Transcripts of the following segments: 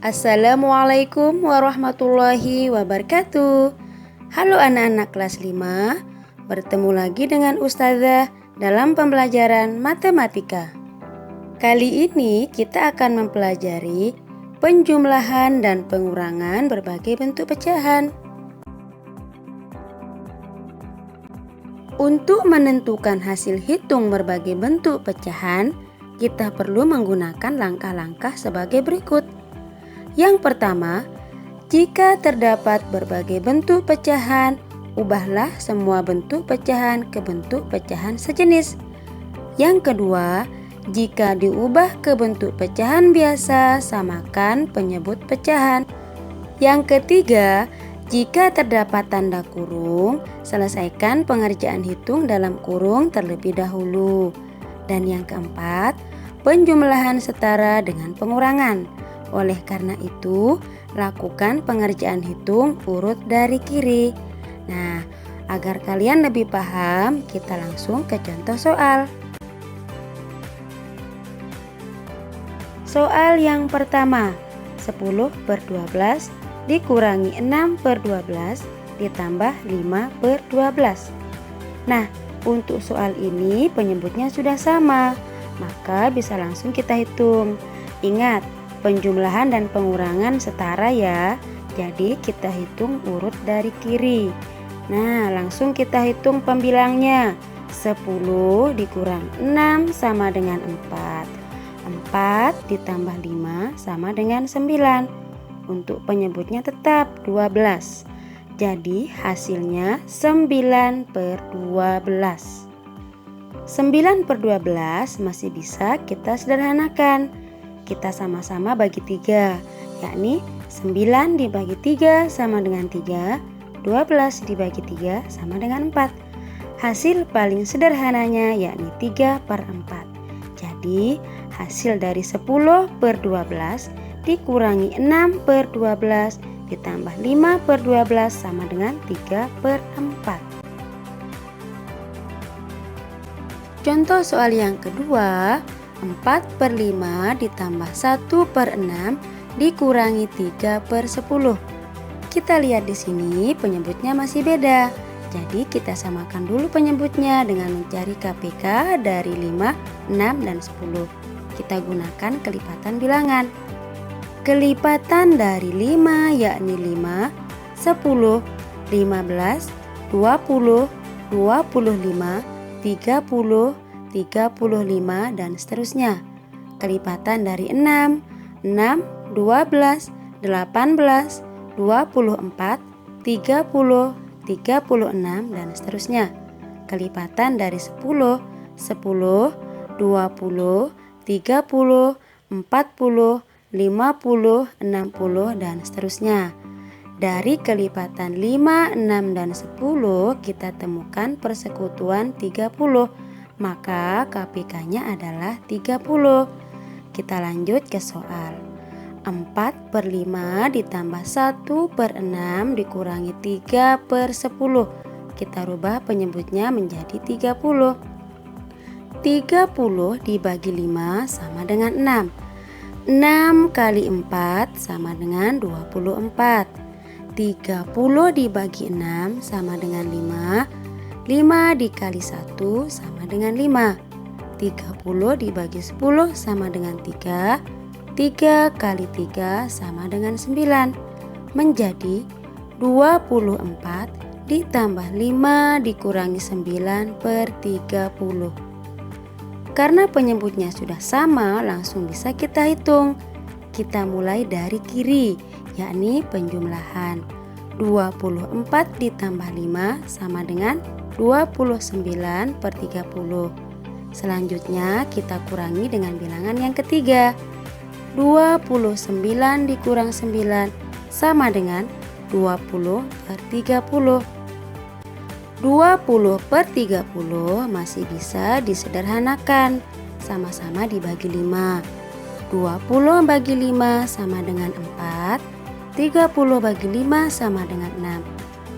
Assalamualaikum warahmatullahi wabarakatuh. Halo anak-anak kelas 5, bertemu lagi dengan Ustazah dalam pembelajaran matematika. Kali ini kita akan mempelajari penjumlahan dan pengurangan berbagai bentuk pecahan. Untuk menentukan hasil hitung berbagai bentuk pecahan, kita perlu menggunakan langkah-langkah sebagai berikut. Yang pertama, jika terdapat berbagai bentuk pecahan, ubahlah semua bentuk pecahan ke bentuk pecahan sejenis. Yang kedua, jika diubah ke bentuk pecahan biasa, samakan penyebut pecahan. Yang ketiga, jika terdapat tanda kurung, selesaikan pengerjaan hitung dalam kurung terlebih dahulu. Dan yang keempat, penjumlahan setara dengan pengurangan. Oleh karena itu, lakukan pengerjaan hitung urut dari kiri. Nah, agar kalian lebih paham, kita langsung ke contoh soal. Soal yang pertama, 10/12 dikurangi 6/12 ditambah 5/12. Nah, untuk soal ini penyebutnya sudah sama, maka bisa langsung kita hitung. Ingat, penjumlahan dan pengurangan setara ya. Jadi kita hitung urut dari kiri. Nah, langsung kita hitung pembilangnya. 10 dikurang 6 sama dengan 4. 4 ditambah 5 sama dengan 9. Untuk penyebutnya tetap 12. Jadi hasilnya 9/12. 9/12 masih bisa kita sederhanakan. Kita sama-sama bagi 3, yakni 9 dibagi 3 sama dengan 3, 12 dibagi 3 sama dengan 4. Hasil paling sederhananya yakni 3/4. Jadi hasil dari 10/12 dikurangi 6/12 ditambah 5/12 sama dengan 3/4. Contoh soal yang kedua, 4/5 ditambah 1/6 dikurangi 3/10. Kita lihat di sini penyebutnya masih beda. Jadi kita samakan dulu penyebutnya dengan mencari KPK dari 5, 6, dan 10. Kita gunakan kelipatan bilangan. Kelipatan dari 5 yakni 5, 10, 15, 20, 25, 30, 35, dan seterusnya. Kelipatan dari 6, 6, 12, 18, 24, 30, 36, dan seterusnya. Kelipatan dari 10, 10, 20, 30, 40, 50, 60, dan seterusnya. Dari kelipatan 5, 6, dan 10 kita temukan persekutuan 30. Maka KPK-nya adalah 30. Kita lanjut ke soal. 4/5 ditambah 1/6 dikurangi 3/10. Kita rubah penyebutnya menjadi 30. 30 dibagi 5 sama dengan 6. 6 kali 4 sama dengan 24. 30 dibagi 6 sama dengan 5. 5 dikali 1 sama dengan 5. 30 dibagi 10 sama dengan 3. 3 kali 3 sama dengan 9. Menjadi 24 ditambah 5 dikurangi 9/30. Karena penyebutnya sudah sama, langsung bisa kita hitung. Kita mulai dari kiri, yakni penjumlahan. 24 ditambah 5 sama dengan 29/30. Selanjutnya kita kurangi dengan bilangan yang ketiga. 29 dikurang 9 sama dengan 20/30. 20/30 masih bisa disederhanakan. Sama-sama dibagi 5. 20 bagi 5 sama dengan 4. 30 bagi 5 sama dengan 6.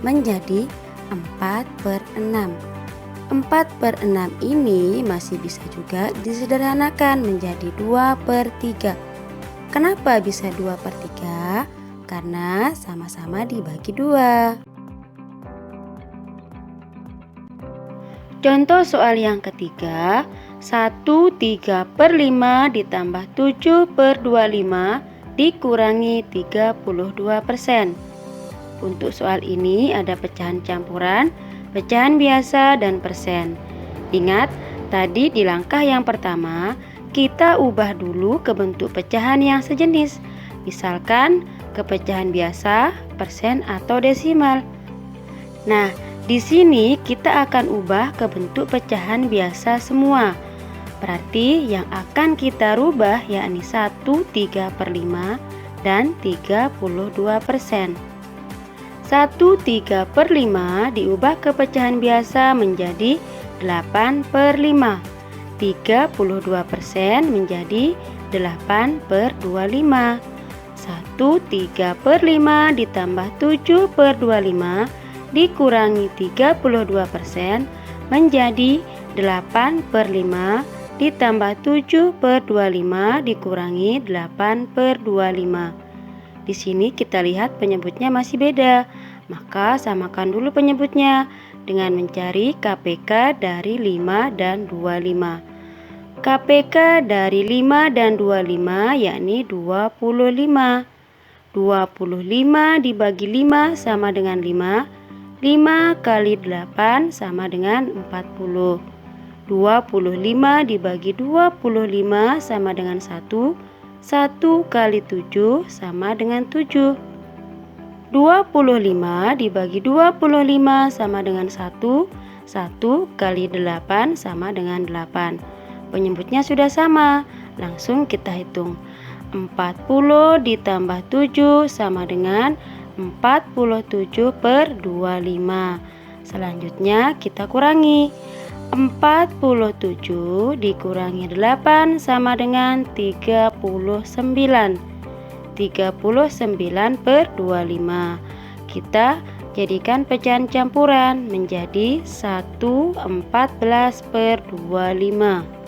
Menjadi 4/6. 4/6 ini masih bisa juga disederhanakan menjadi 2/3. Kenapa bisa 2/3? Karena sama-sama dibagi 2. Contoh soal yang ketiga, 1/3/5 ditambah 7/25 dikurangi 32%. Untuk soal ini ada pecahan campuran, pecahan biasa, dan persen. Ingat, tadi di langkah yang pertama, kita ubah dulu ke bentuk pecahan yang sejenis, misalkan ke pecahan biasa, persen, atau desimal. Nah, di sini kita akan ubah ke bentuk pecahan biasa semua. Berarti yang akan kita rubah yakni 1/3/5 dan 32%. 1/3/5 diubah ke pecahan biasa menjadi 8/5. 32% menjadi 8/25. 1/3/5 ditambah 7/25 dikurangi 32% menjadi 8/5 ditambah 7/25 dikurangi 8/25. Di sini kita lihat penyebutnya masih beda, maka samakan dulu penyebutnya dengan mencari KPK dari 5 dan 25. KPK dari 5 dan 25 yakni 25. 25 dibagi 5 sama dengan 5. 5 kali 8 sama dengan 40. 25 dibagi 25 sama dengan 1. 1 kali 7 sama dengan 7. 25 dibagi 25 sama dengan 1. 1 kali 8 sama dengan 8. Penyebutnya sudah sama, langsung kita hitung. 40 ditambah 7 sama dengan 47/25. Selanjutnya kita kurangi. 47 dikurangi 8 sama dengan 39. 39/25. Kita jadikan pecahan campuran menjadi 1/14/25.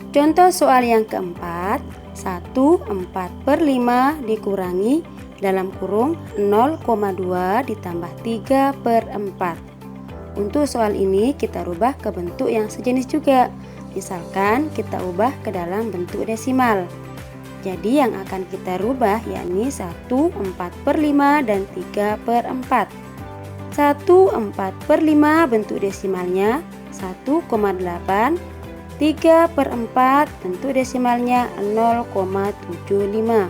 Contoh soal yang keempat, 1/4/5 dikurangi dalam kurung 0,2 ditambah 3/4. Untuk soal ini kita rubah ke bentuk yang sejenis juga. Misalkan kita ubah ke dalam bentuk desimal. Jadi yang akan kita rubah yakni 1/4/5 dan 3/4. 1/4/5 bentuk desimalnya 1,8. 3/4 bentuk desimalnya 0,75.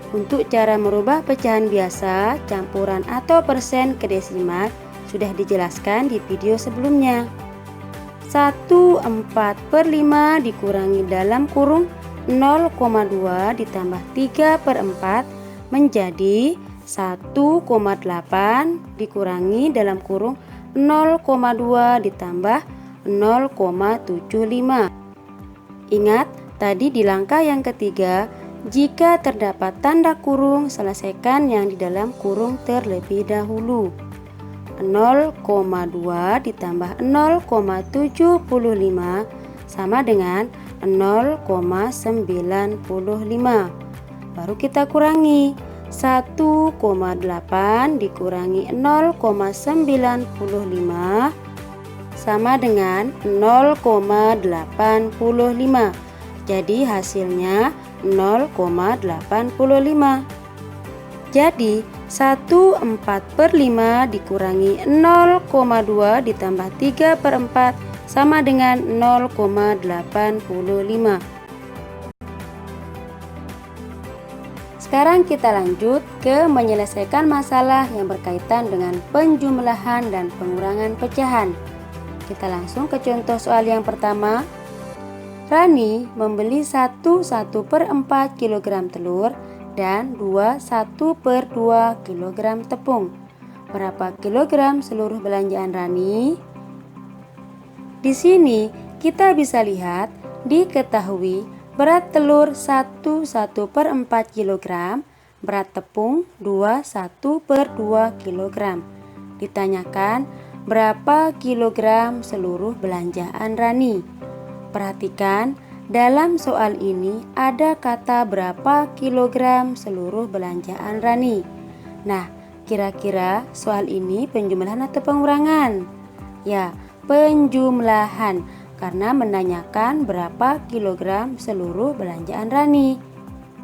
Untuk cara merubah pecahan biasa, campuran atau persen ke desimal sudah dijelaskan di video sebelumnya. 1/4/5 dikurangi dalam kurung 0,2 ditambah 3/4 menjadi 1,8 dikurangi dalam kurung 0,2 ditambah 0,75. Ingat, tadi di langkah yang ketiga, jika terdapat tanda kurung, selesaikan yang di dalam kurung terlebih dahulu. 0,2 ditambah 0,75 sama dengan 0,95. Baru kita kurangi. 1,8 dikurangi 0,95 sama dengan 0,85. Jadi hasilnya 0,85. Jadi 1/4/5 dikurangi 0,2 ditambah 3/4 sama dengan 0,85. Sekarang kita lanjut ke menyelesaikan masalah yang berkaitan dengan penjumlahan dan pengurangan pecahan. Kita langsung ke contoh soal yang pertama. Rani membeli 1/4 kg telur dan 1/2 kg tepung. Berapa kilogram seluruh belanjaan Rani? Di sini kita bisa lihat diketahui berat telur 1/4 kg, berat tepung 1/2 kg. Ditanyakan berapa kilogram seluruh belanjaan Rani. Perhatikan Dalam soal ini ada kata berapa kilogram seluruh belanjaan Rani. Nah, kira-kira soal ini penjumlahan atau pengurangan? Ya, penjumlahan karena menanyakan berapa kilogram seluruh belanjaan Rani.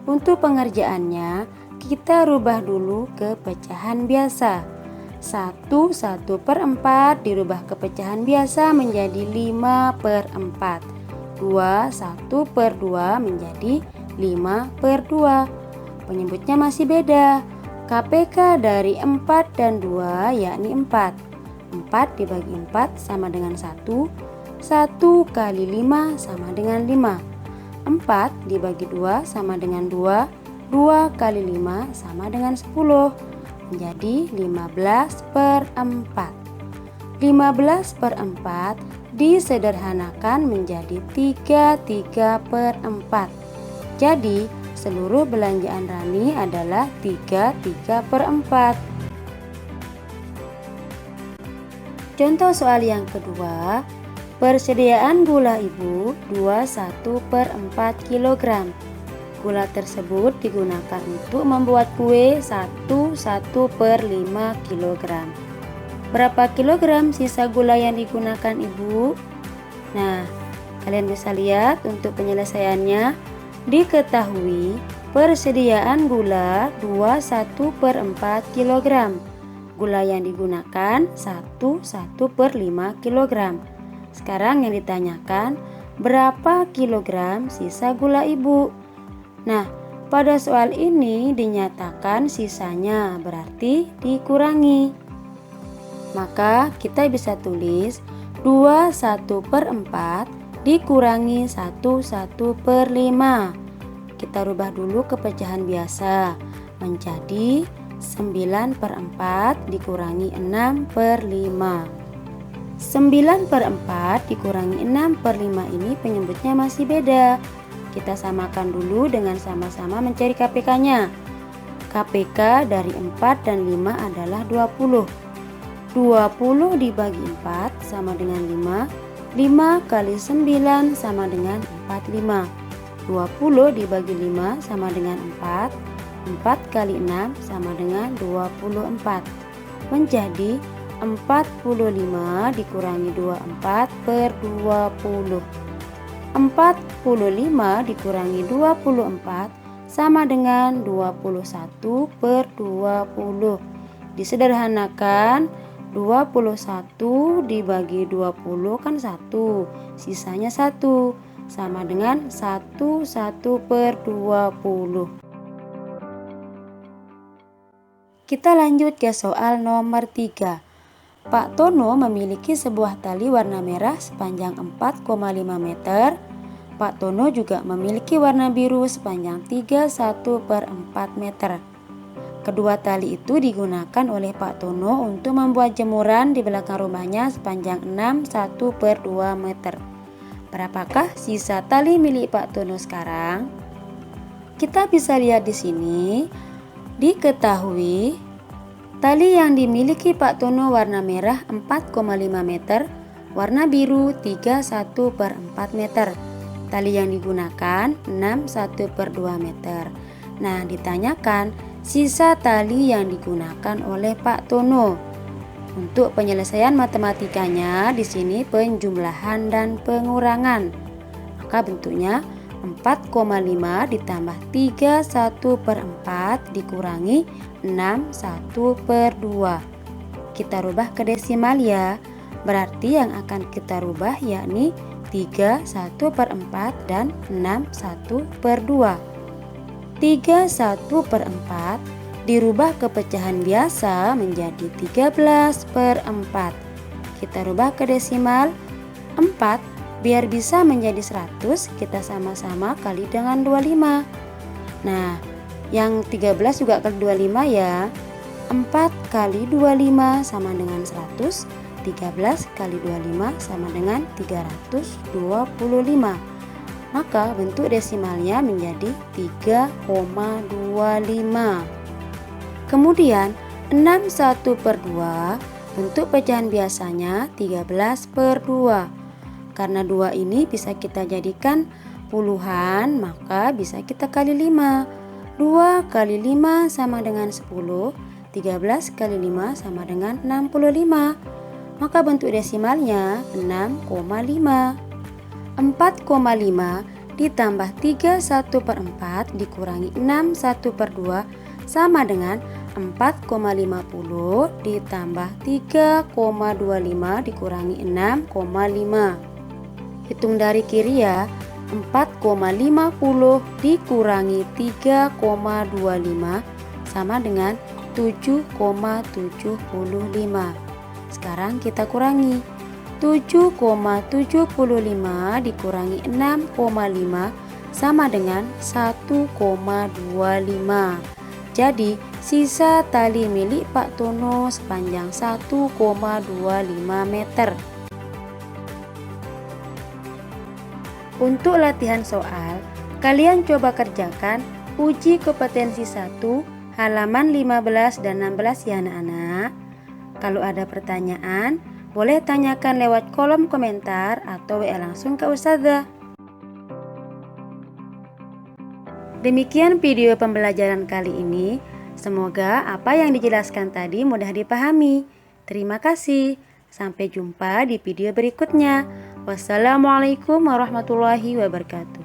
Untuk pengerjaannya, kita rubah dulu ke pecahan biasa. 1/4 dirubah ke pecahan biasa menjadi 5/4. 1/2 menjadi 5/2. Penyebutnya masih beda. KPK dari 4 dan 2 yakni 4. 4 dibagi 4 sama dengan 1. 1 kali 5 sama dengan 5. 4 dibagi 2 sama dengan 2. 2 kali 5 sama dengan 10. Menjadi 15/4. 15/4 disederhanakan menjadi 3/4. Jadi seluruh belanjaan Rani adalah 3/4. Contoh soal yang kedua, persediaan gula ibu 21/4 kg. Gula tersebut digunakan untuk membuat kue 1/5 kg. Berapa kilogram sisa gula yang digunakan ibu? Nah, kalian bisa lihat untuk penyelesaiannya. Diketahui persediaan gula 21/4 kg. Gula yang digunakan 1/5 kg. Sekarang yang ditanyakan, berapa kilogram sisa gula ibu? Nah, pada soal ini dinyatakan sisanya, berarti dikurangi. Maka kita bisa tulis 21/4 dikurangi 1/5. Kita rubah dulu ke pecahan biasa menjadi 9/4 dikurangi 6/5. 9/4 dikurangi 6/5 ini penyebutnya masih beda. Kita samakan dulu dengan sama-sama mencari KPK-nya. KPK dari 4 dan 5 adalah 20. 20 dibagi 4 sama dengan 5. 5 kali 9 sama dengan 45. 20 dibagi 5 sama dengan 4. 4 kali 6 sama dengan 24. Menjadi 45 dikurangi 24/20. 45 dikurangi 24 sama dengan 21/20. Disederhanakan, 21 dibagi 20 kan 1, sisanya 1, sama dengan 1/20. Kita lanjut ke soal nomor 3. Pak Tono memiliki sebuah tali warna merah sepanjang 4,5 meter. Pak Tono juga memiliki warna biru sepanjang 31/4 meter. Kedua tali itu digunakan oleh Pak Tono untuk membuat jemuran di belakang rumahnya sepanjang 61/2 meter. Berapakah sisa tali milik Pak Tono sekarang? Kita bisa lihat di sini. Diketahui tali yang dimiliki Pak Tono warna merah 4,5 meter, warna biru 31/4 meter. Tali yang digunakan 61/2 meter. Nah, ditanyakan sisa tali yang digunakan oleh Pak Tono. Untuk penyelesaian matematikanya di sini penjumlahan dan pengurangan. Maka bentuknya 4,5 ditambah 31/4 dikurangi 61/2. Kita rubah ke desimal ya. Berarti yang akan kita rubah yakni 31/4 dan 61/2. 31/4 dirubah ke pecahan biasa menjadi 13/4. Kita rubah ke desimal 4. Biar bisa menjadi 100, kita sama-sama kali dengan 25. Nah, yang 13 juga kali 25 ya. 4 kali 25 sama dengan 100. 13 kali 25 sama dengan 325. Maka bentuk desimalnya menjadi 3,25. Kemudian 61/2 bentuk pecahan biasanya 13/2. Karena 2 ini bisa kita jadikan puluhan, maka bisa kita kali 5. 2 kali 5 sama dengan 10, 13 kali 5 sama dengan 65. Maka bentuk desimalnya 6,5. 4,5 ditambah 3 1/4 dikurangi 6 1/2 sama dengan 4,50 ditambah 3,25 dikurangi 6,5. Hitung dari kiri ya. 4,50 dikurangi 3,25 sama dengan 7,75. Sekarang kita kurangi. 7,75 dikurangi 6,5 sama dengan 1,25. Jadi sisa tali milik Pak Tono sepanjang 1,25 meter. Untuk latihan soal, kalian coba kerjakan uji kompetensi 1 halaman 15 dan 16 ya anak-anak. Kalau ada pertanyaan, boleh tanyakan lewat kolom komentar atau WA langsung ke Ustazah. Demikian video pembelajaran kali ini. Semoga apa yang dijelaskan tadi mudah dipahami. Terima kasih. Sampai jumpa di video berikutnya. Wassalamualaikum warahmatullahi wabarakatuh.